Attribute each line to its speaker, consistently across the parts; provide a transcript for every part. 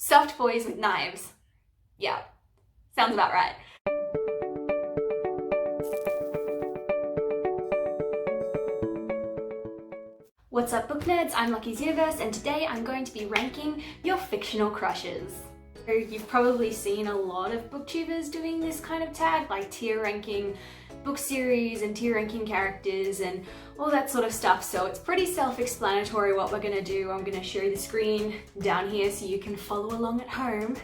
Speaker 1: Soft boys with knives. Yeah, sounds about right. What's up, book nerds? I'm Lucky's Universe, and today I'm going to be ranking your fictional crushes. So you've probably seen a lot of booktubers doing this kind of tag, like tier ranking book series and tier ranking characters and all that sort of stuff. So it's pretty self-explanatory what we're gonna do. I'm gonna show you the screen down here so you can follow along at home.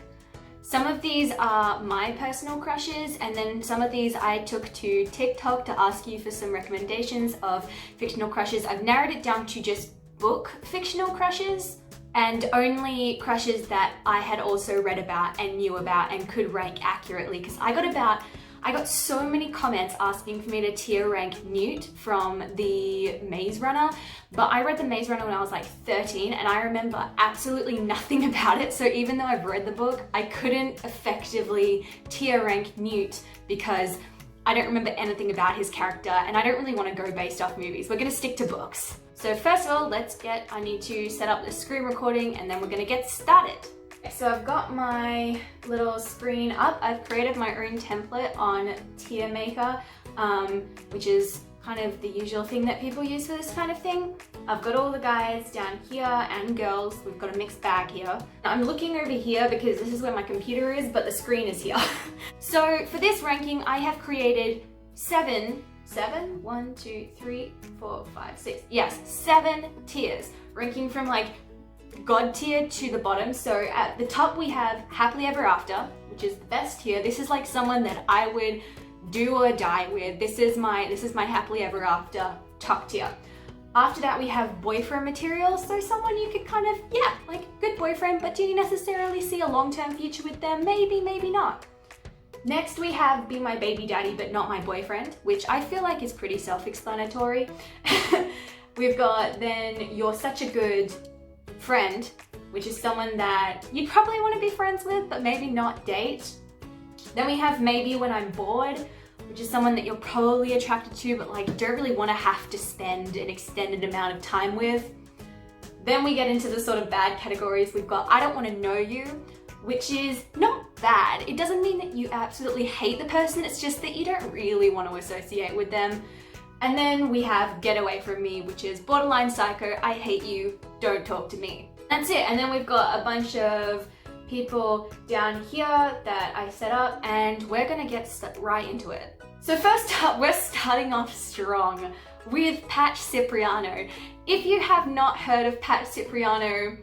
Speaker 1: Some of these are my personal crushes, and then some of these I took to TikTok to ask you for some recommendations of fictional crushes. I've narrowed it down to just book fictional crushes, and only crushes that I had also read about and knew about and could rank accurately, because I got so many comments asking for me to tier rank Newt from the Maze Runner, but I read the Maze Runner when I was like 13 and I remember absolutely nothing about it. So even though I've read the book, I couldn't effectively tier rank Newt because I don't remember anything about his character and I don't really want to go based off movies. We're gonna stick to books. So first of all, I need to set up the screen recording and then we're gonna get started. So I've got my little screen up. I've created my own template on Tier Maker, which is kind of the usual thing that people use for this kind of thing. I've got all the guys down here and girls. We've got a mixed bag here. I'm looking over here because this is where my computer is, but the screen is here. So for this ranking, I have created seven, 1, 2, 3, 4, 5, 6, yes, 7 tiers, ranking from like God tier to the bottom. So at the top we have Happily Ever After, which is the best tier. This is like someone that I would do or die with. This is my Happily Ever After top tier. After that we have boyfriend material, so someone you could kind of, yeah, like good boyfriend, but do you necessarily see a long-term future with them? Maybe, maybe not. Next we have Be My Baby Daddy but Not My Boyfriend, which I feel like is pretty self-explanatory. We've got then You're Such a Good Friend, which is someone that you'd probably want to be friends with, but maybe not date. Then we have Maybe When I'm Bored, which is someone that you're probably attracted to, but like don't really want to have to spend an extended amount of time with. Then we get into the sort of bad categories. We've got I Don't Want to Know You, which is not bad. It doesn't mean that you absolutely hate the person, it's just that you don't really want to associate with them. And then we have Get Away From Me, which is borderline psycho, I hate you, don't talk to me. That's it. And then we've got a bunch of people down here that I set up, and we're gonna get right into it. So first up, we're starting off strong with Patch Cipriano. If you have not heard of Patch Cipriano,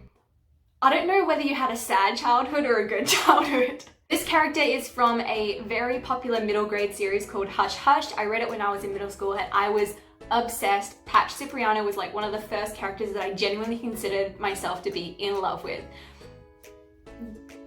Speaker 1: I don't know whether you had a sad childhood or a good childhood. This character is from a very popular middle grade series called Hush Hush. I read it when I was in middle school and I was obsessed. Patch Cipriano was like one of the first characters that I genuinely considered myself to be in love with.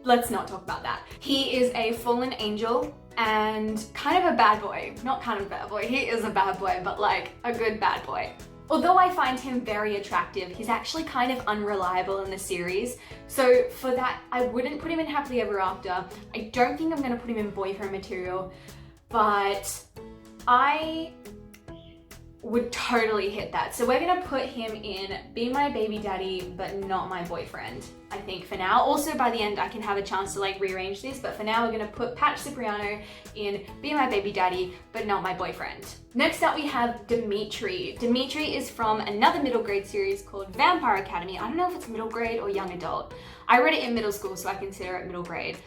Speaker 1: Let's not talk about that. He is a fallen angel and kind of a bad boy. Not kind of a bad boy, he is a bad boy, but like a good bad boy. Although I find him very attractive, he's actually kind of unreliable in the series. So for that, I wouldn't put him in Happily Ever After. I don't think I'm gonna put him in boyfriend material, but I would totally hit that. So we're gonna put him in Be My Baby Daddy, but Not My Boyfriend, I think for now. Also by the end, I can have a chance to like rearrange this, but for now we're gonna put Patch Cipriano in Be My Baby Daddy, but Not My Boyfriend. Next up we have Dimitri. Dimitri is from another middle grade series called Vampire Academy. I don't know if it's middle grade or young adult. I read it in middle school, so I consider it middle grade.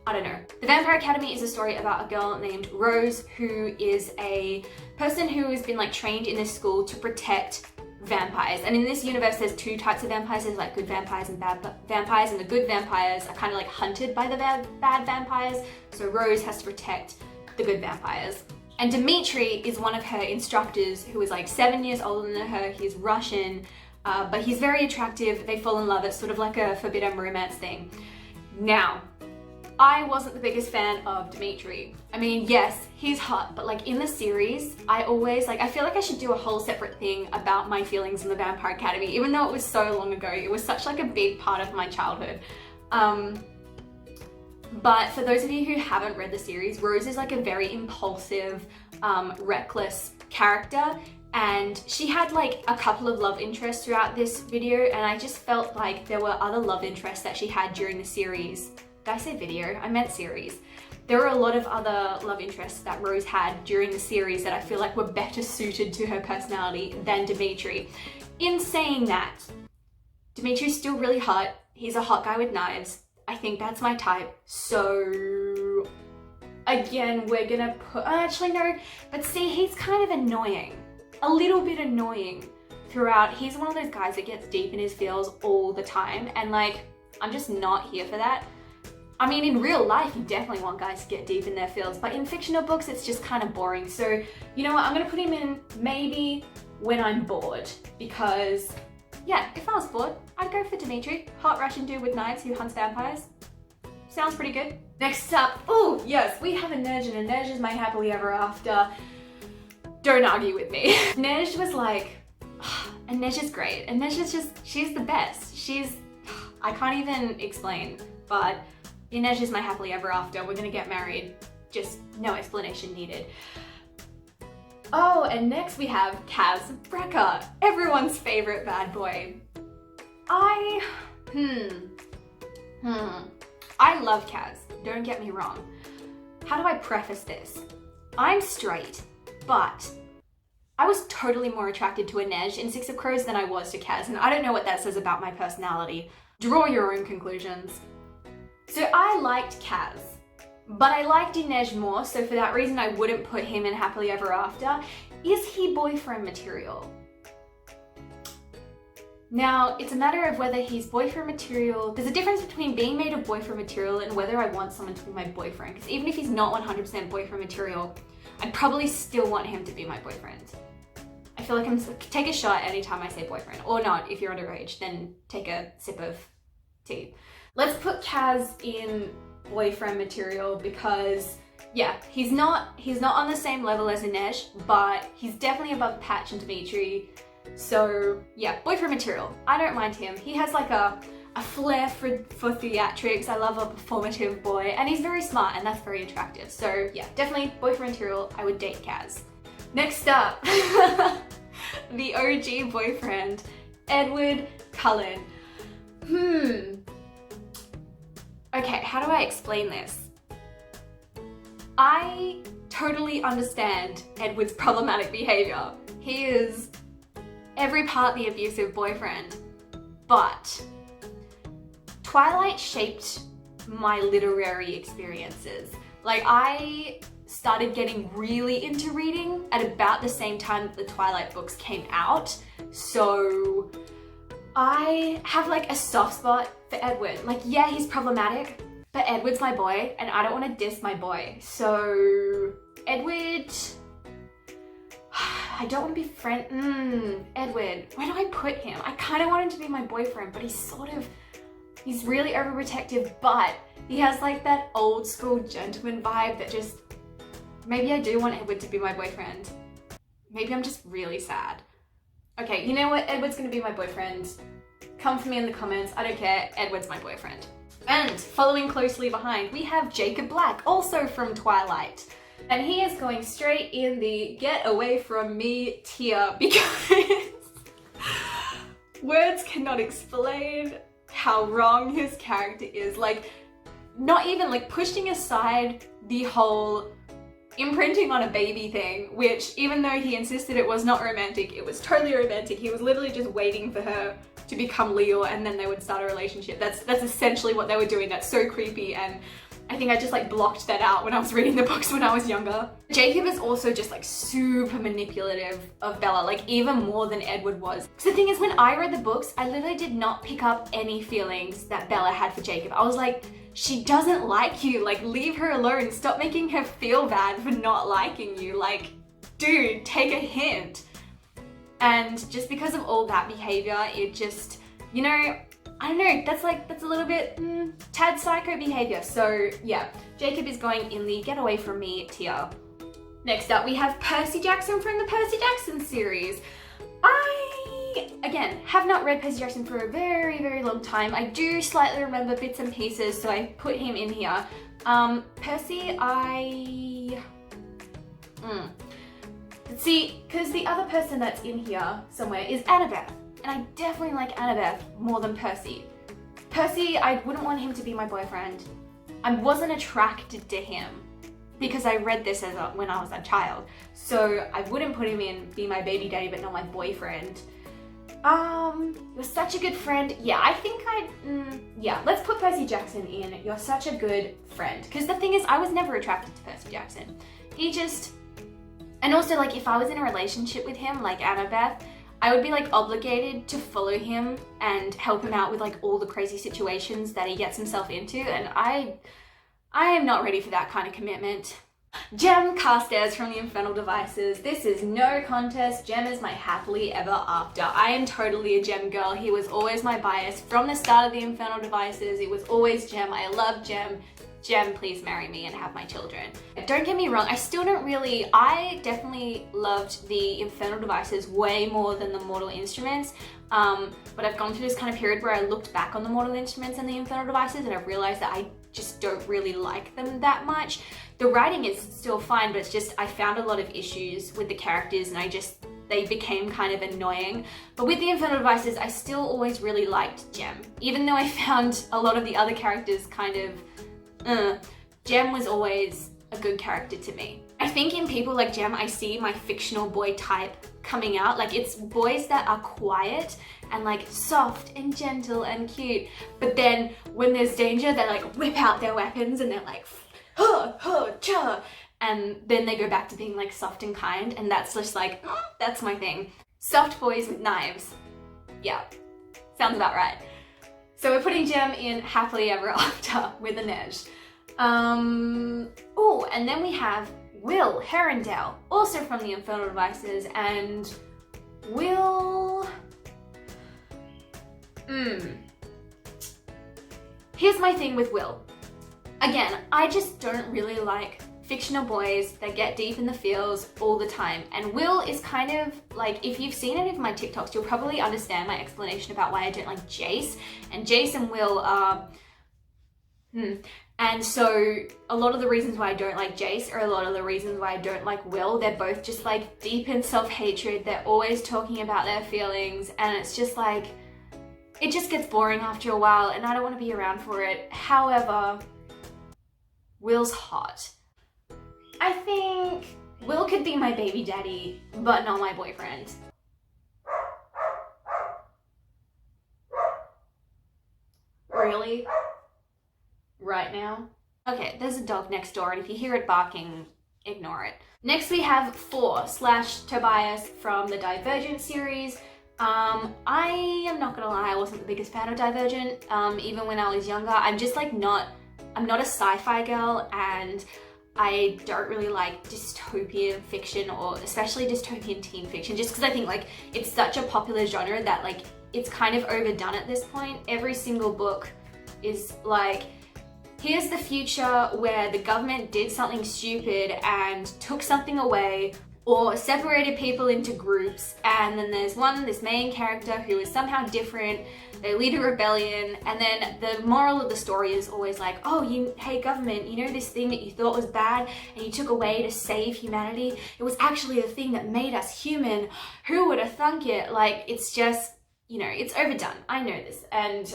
Speaker 1: I don't know. The Vampire Academy is a story about a girl named Rose who is a person who has been like trained in this school to protect vampires. And in this universe there's two types of vampires. There's like good vampires and bad vampires, and the good vampires are kind of like hunted by the bad vampires. So Rose has to protect the good vampires. And Dimitri is one of her instructors who is like 7 years older than her. He's Russian, but he's very attractive. They fall in love. It's sort of like a forbidden romance thing. Now, I wasn't the biggest fan of Dimitri. I mean, yes, he's hot, but like in the series, I feel like I should do a whole separate thing about my feelings in the Vampire Academy, even though it was so long ago. It was such like a big part of my childhood. But for those of you who haven't read the series, Rose is like a very impulsive, reckless character, and she had like a couple of love interests throughout this video, and I just felt like there were other love interests that she had during the series. Did I say video? I meant series. There were a lot of other love interests that Rose had during the series that I feel like were better suited to her personality than Dimitri. In saying that, Dimitri's still really hot. He's a hot guy with knives. I think that's my type. So again, we're gonna put, actually no, but see, he's kind of annoying. A little bit annoying throughout. He's one of those guys that gets deep in his feels all the time, and like, I'm just not here for that. I mean, in real life, you definitely want guys to get deep in their feels, but in fictional books, it's just kind of boring. So, you know what, I'm gonna put him in maybe when I'm bored, because yeah, if I was bored, I'd go for Dimitri. Hot Russian dude with knives who hunts vampires. Sounds pretty good. Next up, oh yes, we have a Nej, and a Nej is my happily ever after. Don't argue with me. Nej was like, and Nej is great, and Nej is just, she's the best. She's, I can't even explain, but Nej is my happily ever after. We're gonna get married. Just no explanation needed. Oh, and next we have Kaz Brecker, everyone's favorite bad boy. I love Kaz, don't get me wrong. How do I preface this? I'm straight, but I was totally more attracted to a Nej in Six of Crows than I was to Kaz, and I don't know what that says about my personality. Draw your own conclusions. So I liked Kaz, but I liked Nej more, so for that reason I wouldn't put him in happily ever after. Is he boyfriend material? Now, it's a matter of whether he's boyfriend material. There's a difference between being made of boyfriend material and whether I want someone to be my boyfriend, because even if he's not 100% boyfriend material, I'd probably still want him to be my boyfriend. I feel like I'm, take a shot anytime I say boyfriend, or not, if you're underage, then take a sip of tea. Let's put Kaz in boyfriend material because, yeah, he's not on the same level as Nej, but he's definitely above Patch and Dimitri. So yeah, boyfriend material. I don't mind him. He has like a flair for theatrics. I love a performative boy, and he's very smart, and that's very attractive. So yeah, definitely boyfriend material. I would date Kaz. Next up, the OG boyfriend, Edward Cullen. Okay, how do I explain this? I totally understand Edward's problematic behavior. He is every part the abusive boyfriend, but Twilight shaped my literary experiences. Like, I started getting really into reading at about the same time that the Twilight books came out, so I have like a soft spot for Edward. Like, yeah, he's problematic, but Edward's my boy, and I don't want to diss my boy. So Edward, I don't want to be Edward, where do I put him? I kind of want him to be my boyfriend, but he's really overprotective, but he has like that old school gentleman vibe that just, maybe I do want Edward to be my boyfriend. Maybe I'm just really sad. Okay, you know what? Edward's gonna be my boyfriend. Come for me in the comments. I don't care. Edward's my boyfriend. And following closely behind, we have Jacob Black, also from Twilight. And he is going straight in the get away from me tier because words cannot explain how wrong his character is. Like, not even like pushing aside the whole imprinting on a baby thing, which even though he insisted it was not romantic, it was totally romantic. He was literally just waiting for her to become legal and then they would start a relationship. That's essentially what they were doing. That's so creepy, and I think I just like blocked that out when I was reading the books when I was younger. Jacob is also just like super manipulative of Bella, like even more than Edward was. So the thing is, when I read the books, I literally did not pick up any feelings that Bella had for Jacob. I was like, she doesn't like you, like leave her alone. Stop making her feel bad for not liking you. Like, dude, take a hint. And just because of all that behavior, it just, you know, I don't know, that's a little bit tad psycho behavior. So yeah, Jacob is going in the get away from me tier. Next up, we have Percy Jackson from the Percy Jackson series. I, again, have not read Percy Jackson for a very, very long time. I do slightly remember bits and pieces, so I put him in here. See, because the other person that's in here somewhere is Annabeth, and I definitely like Annabeth more than Percy. Percy, I wouldn't want him to be my boyfriend. I wasn't attracted to him because I read this when I was a child, so I wouldn't put him in be my baby daddy but not my boyfriend. You're such a good friend. Yeah, I think yeah, let's put Percy Jackson in. You're such a good friend. Because the thing is, I was never attracted to Percy Jackson. And also, like, if I was in a relationship with him, like Annabeth, I would be, like, obligated to follow him and help him out with, like, all the crazy situations that he gets himself into, and I am not ready for that kind of commitment. Jem Carstairs from the Infernal Devices. This is no contest. Jem is my happily ever after. I am totally a Jem girl. He was always my bias. From the start of the Infernal Devices, it was always Jem. I love Jem. Jem, please marry me and have my children. Don't get me wrong, I definitely loved the Infernal Devices way more than the Mortal Instruments, but I've gone through this kind of period where I looked back on the Mortal Instruments and the Infernal Devices and I've realized that I just don't really like them that much. The writing is still fine, but it's just, I found a lot of issues with the characters and they became kind of annoying. But with the Infernal Devices, I still always really liked Jem. Even though I found a lot of the other characters kind of, Jem was always a good character to me. I think in people like Jem, I see my fictional boy type coming out. Like, it's boys that are quiet and like soft and gentle and cute. But then when there's danger, they like whip out their weapons and they're like, huh, huh, cha. And then they go back to being like soft and kind. And that's just like, that's my thing. Soft boys with knives. Yeah, sounds about right. So we're putting Jem in happily ever after with Inej. Oh, and then we have Will Herondale, also from the Infernal Devices, and Will... Here's my thing with Will. Again, I just don't really like fictional boys that get deep in the feels all the time. And Will is kind of like, if you've seen any of my TikToks, you'll probably understand my explanation about why I don't like Jace. And Jace and Will are... And so a lot of the reasons why I don't like Jace are a lot of the reasons why I don't like Will. They're both just like deep in self-hatred. They're always talking about their feelings, and it's just like, it just gets boring after a while and I don't want to be around for it. However, Will's hot. I think Will could be my baby daddy, but not my boyfriend. Really? Right now? Okay, there's a dog next door, and if you hear it barking, ignore it. Next we have 4/Tobias from the Divergent series. I am not gonna lie, I wasn't the biggest fan of Divergent, even when I was younger. I'm just like I'm not a sci-fi girl, and I don't really like dystopian fiction, or especially dystopian teen fiction, just because I think like it's such a popular genre that like it's kind of overdone at this point. Every single book is like, here's the future where the government did something stupid and took something away or separated people into groups, and then there's this main character who is somehow different, they lead a rebellion, and then the moral of the story is always like, oh, hey government, you know this thing that you thought was bad and you took away to save humanity? It was actually the thing that made us human. Who would have thunk it? Like, it's just, you know, it's overdone. I know this. And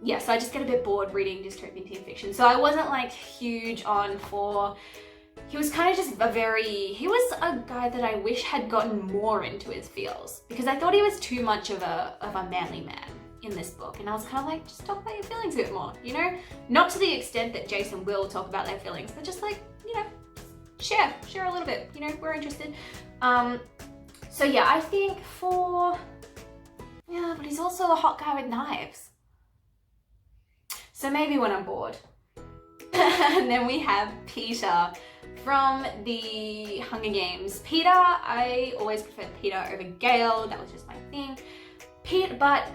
Speaker 1: yeah, so I just get a bit bored reading dystopian teen fiction. So I wasn't like huge on 4. He was kind of just he was a guy that I wish had gotten more into his feels, because I thought he was too much of a manly man in this book. And I was kind of like, just talk about your feelings a bit more, you know? Not to the extent that Jason will talk about their feelings, but just like, you know, share a little bit, you know, we're interested. So yeah, I think yeah, but he's also a hot guy with knives. So maybe when I'm bored. And then we have Peeta from the Hunger Games. Peeta, I always preferred Peeta over Gale. That was just my thing. But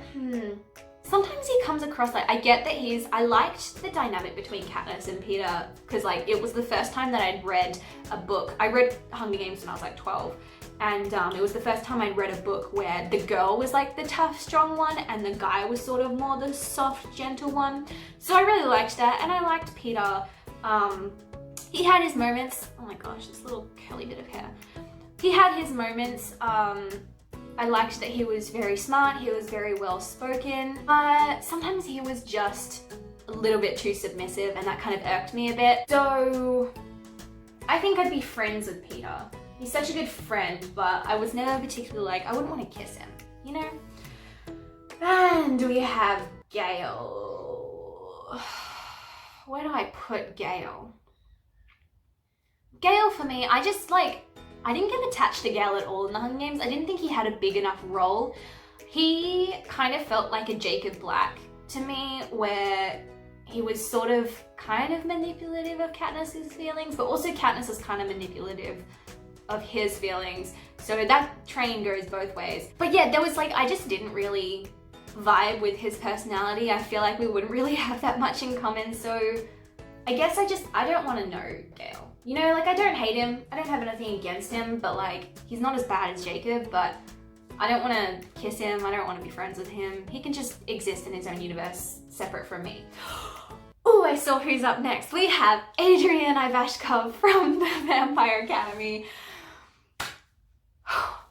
Speaker 1: sometimes he comes across like, I get that I liked the dynamic between Katniss and Peeta, because like it was the first time that I'd read a book. I read Hunger Games when I was like 12. And it was the first time I'd read a book where the girl was like the tough, strong one and the guy was sort of more the soft, gentle one. So I really liked that, and I liked Peeta. He had his moments. Oh my gosh, this little curly bit of hair. He had his moments. I liked that he was very smart, he was very well spoken, but sometimes he was just a little bit too submissive and that kind of irked me a bit. So I think I'd be friends with Peeta. He's such a good friend, but I was never particularly like, I wouldn't want to kiss him, you know? And we have Gale. Where do I put Gale? Gale for me, I didn't get attached to Gale at all in the Hunger Games. I didn't think he had a big enough role. He kind of felt like a Jacob Black to me, where he was sort of kind of manipulative of Katniss's feelings, but also Katniss is kind of manipulative of his feelings. So that train goes both ways. But yeah, there was I just didn't really vibe with his personality. I feel like we wouldn't really have that much in common. So I guess I don't want to know Gale. You know, I don't hate him. I don't have anything against him, but he's not as bad as Jacob, but I don't want to kiss him. I don't want to be friends with him. He can just exist in his own universe, separate from me. Oh, I saw who's up next. We have Adrian Ivashkov from the Vampire Academy.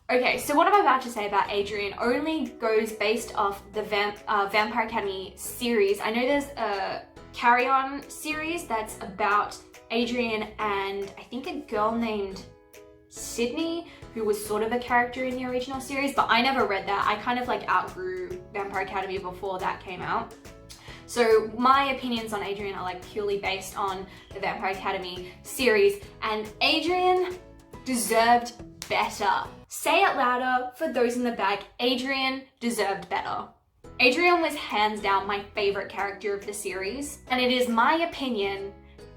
Speaker 1: Okay, so what I'm about to say about Adrian only goes based off the Vampire Academy series. I know there's a Carry On series that's about Adrian and I think a girl named Sydney, who was sort of a character in the original series, but I never read that. I kind of outgrew Vampire Academy before that came out. So my opinions on Adrian are purely based on the Vampire Academy series, and Adrian deserved better. Say it louder for those in the back. Adrian deserved better. Adrian was hands down my favorite character of the series, and it is my opinion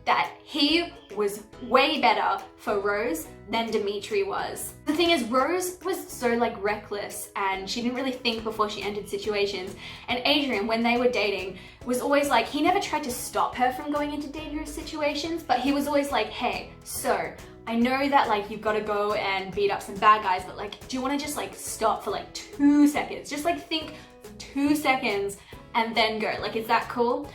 Speaker 1: that he was way better for Rose than Dimitri was. The thing is, Rose was so reckless and she didn't really think before she entered situations. And Adrian, when they were dating, was always he never tried to stop her from going into dangerous situations, but he was always hey, so I know that you've got to go and beat up some bad guys, but do you want to just stop for 2 seconds? Just think for 2 seconds and then go. Is that cool?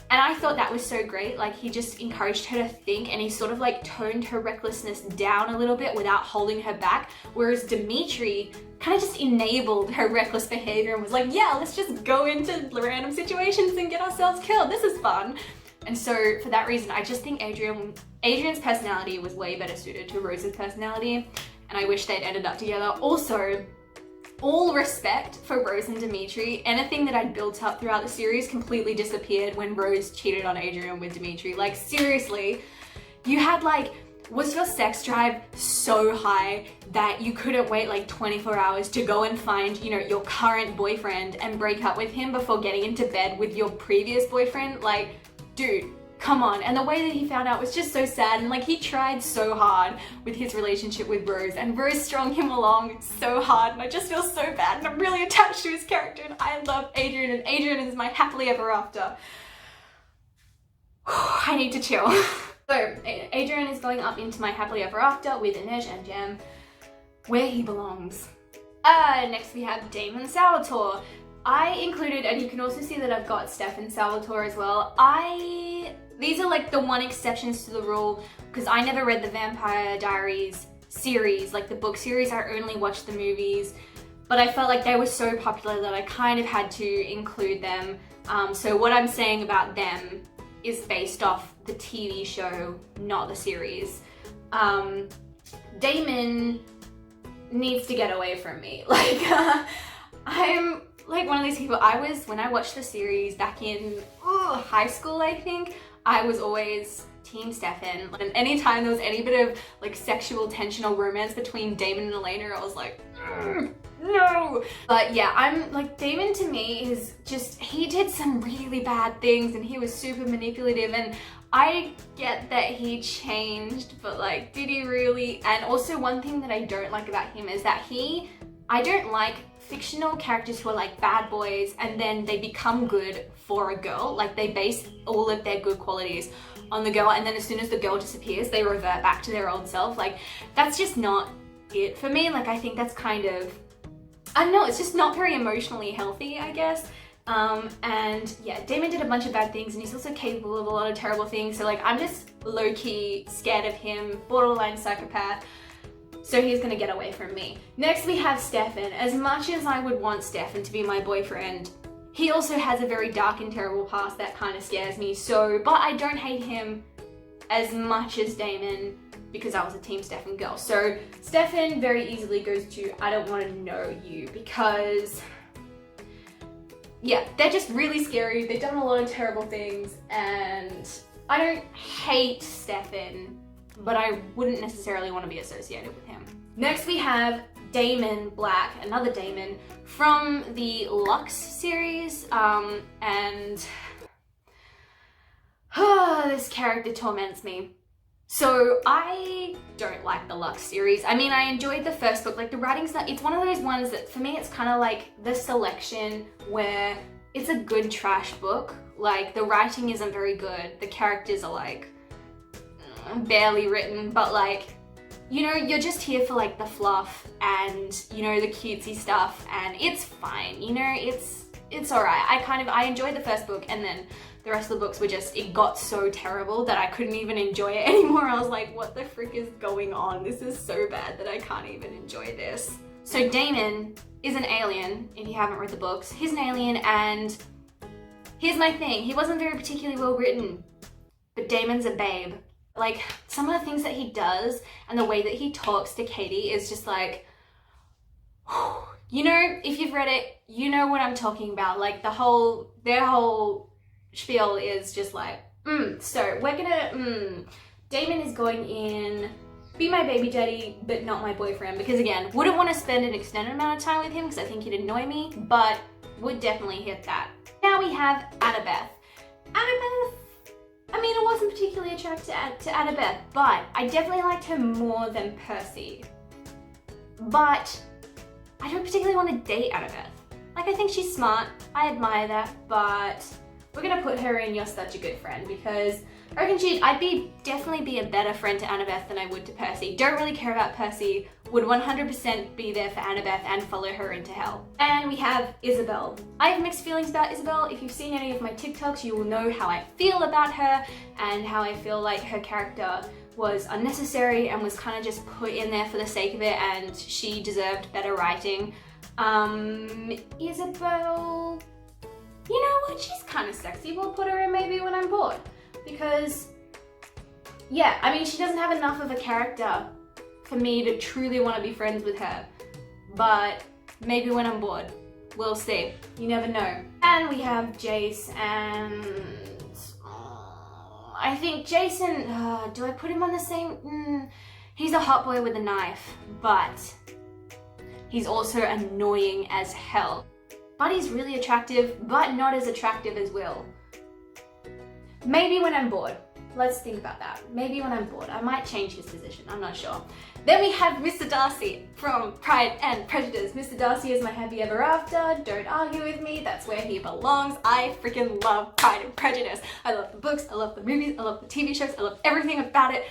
Speaker 1: And I thought that was so great. He just encouraged her to think, and he sort of toned her recklessness down a little bit without holding her back. Whereas Dimitri kind of just enabled her reckless behavior and was yeah, let's just go into random situations and get ourselves killed. This is fun. And so for that reason, I just think Adrian's personality was way better suited to Rose's personality, and I wish they'd ended up together. Also, all respect for Rose and Dimitri. Anything that I'd built up throughout the series completely disappeared when Rose cheated on Adrian with Dimitri. Seriously, you had was your sex drive so high that you couldn't wait 24 hours to go and find, your current boyfriend and break up with him before getting into bed with your previous boyfriend? Dude, come on. And the way that he found out was just so sad, and he tried so hard with his relationship with Rose, and Rose strung him along so hard, and I just feel so bad, and I'm really attached to his character, and I love Adrian, and Adrian is my happily ever after. I need to chill. So Adrian is going up into my happily ever after with Inej and Jam, where he belongs. Next we have Damon Salvatore. I included, and you can also see that I've got Steph and Salvatore as well. These are the one exceptions to the rule, because I never read the Vampire Diaries series, the book series. I only watched the movies, but I felt they were so popular that I kind of had to include them. So what I'm saying about them is based off the TV show, not the series. Damon needs to get away from me. I'm one of these people. When I watched the series back in high school, I think, I was always Team Stefan. And anytime there was any bit of sexual tension or romance between Damon and Elena, I was no. But yeah, I'm Damon to me is just, he did some really bad things and he was super manipulative, and I get that he changed, but did he really? And also one thing that I don't like about him is that I don't like fictional characters who are bad boys and then they become good for a girl. They base all of their good qualities on the girl, and then as soon as the girl disappears, they revert back to their old self. That's just not it for me. I think that's kind of, I don't know, it's just not very emotionally healthy, I guess. And yeah, Damon did a bunch of bad things, and he's also capable of a lot of terrible things. So I'm just low-key scared of him, borderline psychopath. So he's gonna get away from me. Next we have Stefan. As much as I would want Stefan to be my boyfriend, he also has a very dark and terrible past that kind of scares me. So, but I don't hate him as much as Damon because I was a Team Stefan girl. So Stefan very easily goes to I don't want to know you because, yeah, they're just really scary. They've done a lot of terrible things and I don't hate Stefan, but I wouldn't necessarily want to be associated with him. Next we have Damon Black, another Damon from the Lux series, and this character torments me. So I don't like the Lux series. I mean, I enjoyed the first book, like the writing's not, it's one of those ones that for me it's kind of like the Selection where it's a good trash book. Like the writing isn't very good, the characters are like barely written, but like, you know, you're just here for like the fluff and, you know, the cutesy stuff, and it's fine, you know, it's alright. I enjoyed the first book, and then the rest of the books were just, it got so terrible that I couldn't even enjoy it anymore. I was like, what the frick is going on? This is so bad that I can't even enjoy this. So Damon is an alien, if you haven't read the books. He's an alien, and here's my thing, he wasn't very particularly well written, but Damon's a babe. Like, some of the things that he does and the way that he talks to Katie is just like, you know, if you've read it, you know what I'm talking about. Like their whole spiel is just like, so we're gonna, Damon is going in, be my baby daddy, but not my boyfriend. Because again, wouldn't want to spend an extended amount of time with him because I think he'd annoy me, but would definitely hit that. Now we have Annabeth. Annabeth, I mean, I wasn't particularly attracted to Annabeth, but I definitely liked her more than Percy. But I don't particularly want to date Annabeth. Like, I think she's smart, I admire that, but we're gonna put her in You're Such a Good Friend because I reckon I'd definitely be a better friend to Annabeth than I would to Percy. Don't really care about Percy, would 100% be there for Annabeth and follow her into hell. And we have Isabel. I have mixed feelings about Isabel. If you've seen any of my TikToks, you will know how I feel about her and how I feel like her character was unnecessary and was kind of just put in there for the sake of it, and she deserved better writing. Isabel, you know what, she's kind of sexy. We'll put her in maybe when I'm bored. Because, yeah, I mean, she doesn't have enough of a character for me to truly want to be friends with her. But maybe when I'm bored, we'll see. You never know. And we have Jace, and I think Jason, do I put him on the same? He's a hot boy with a knife, but he's also annoying as hell. But he's really attractive, but not as attractive as Will. Maybe when I'm bored. Let's think about that. Maybe when I'm bored. I might change his position, I'm not sure. Then we have Mr. Darcy from Pride and Prejudice. Mr. Darcy is my happy ever after. Don't argue with me, that's where he belongs. I freaking love Pride and Prejudice. I love the books, I love the movies, I love the TV shows, I love everything about it.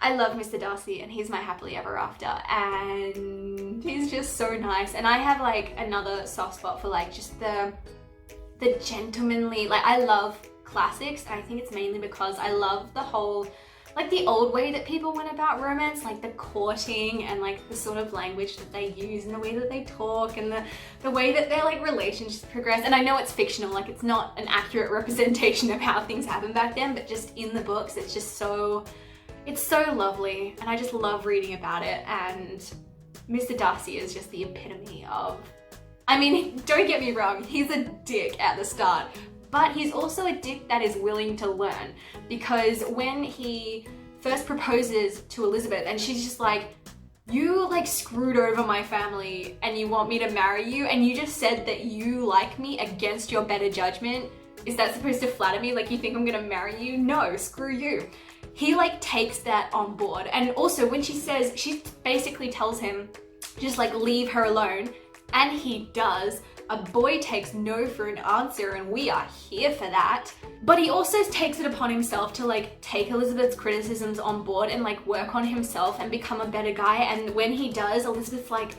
Speaker 1: I love Mr. Darcy and he's my happily ever after, and he's just so nice. And I have like another soft spot for like just the gentlemanly, like I love classics, and I think it's mainly because I love the whole, like the old way that people went about romance, like the courting and like the sort of language that they use and the way that they talk and the way that their like relationships progress. And I know it's fictional, like it's not an accurate representation of how things happened back then, but just in the books it's just so, it's so lovely, and I just love reading about it. And Mr. Darcy is just the epitome of, I mean, don't get me wrong, he's a dick at the start, but he's also a dick that is willing to learn, because when he first proposes to Elizabeth and she's just like, you like screwed over my family and you want me to marry you, and you just said that you like me against your better judgment, is that supposed to flatter me? Like, you think I'm gonna marry you? No, screw you. He like takes that on board. And also when she says, she basically tells him, just like leave her alone, and he does. A boy takes no for an answer, and we are here for that. But he also takes it upon himself to like take Elizabeth's criticisms on board and like work on himself and become a better guy. And when he does, Elizabeth's like,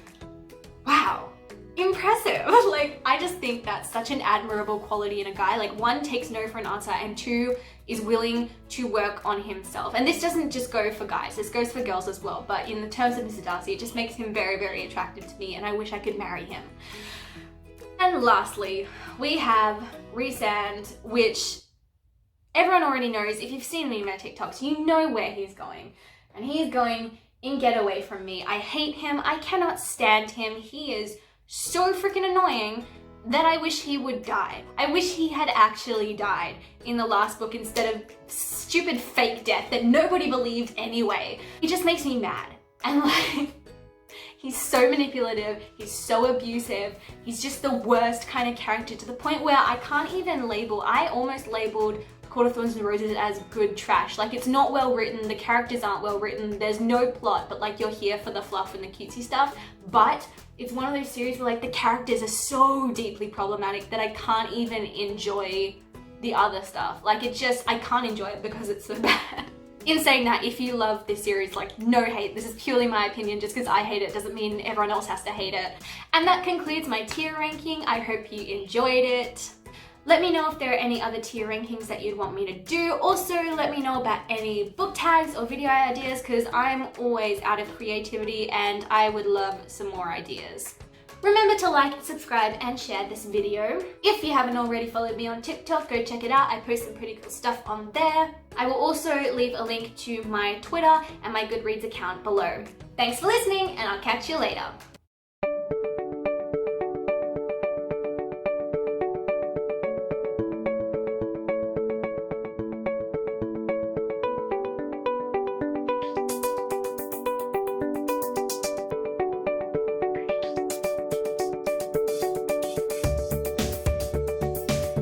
Speaker 1: wow, impressive. Like, I just think that's such an admirable quality in a guy. Like, one, takes no for an answer, and two, is willing to work on himself. And this doesn't just go for guys, this goes for girls as well. But in the terms of Mr. Darcy, it just makes him very, very attractive to me, and I wish I could marry him. And lastly, we have Rhysand, which everyone already knows. If you've seen any of my TikToks, you know where he's going. And he is going in Get Away From Me. I hate him. I cannot stand him. He is so freaking annoying that I wish he would die. I wish he had actually died in the last book instead of stupid fake death that nobody believed anyway. He just makes me mad. And like, he's so manipulative, he's so abusive, he's just the worst kind of character, to the point where I can't even label, I almost labeled Court of Thorns and Roses as good trash. Like, it's not well written, the characters aren't well written, there's no plot, but like, you're here for the fluff and the cutesy stuff. But it's one of those series where like the characters are so deeply problematic that I can't even enjoy the other stuff. Like, it just, I can't enjoy it because it's so bad. In saying that, if you love this series, like, no hate. This is purely my opinion. Just because I hate it doesn't mean everyone else has to hate it. And that concludes my tier ranking. I hope you enjoyed it. Let me know if there are any other tier rankings that you'd want me to do. Also, let me know about any book tags or video ideas, because I'm always out of creativity and I would love some more ideas. Remember to like, subscribe, and share this video. If you haven't already followed me on TikTok, go check it out. I post some pretty cool stuff on there. I will also leave a link to my Twitter and my Goodreads account below. Thanks for listening, and I'll catch you later.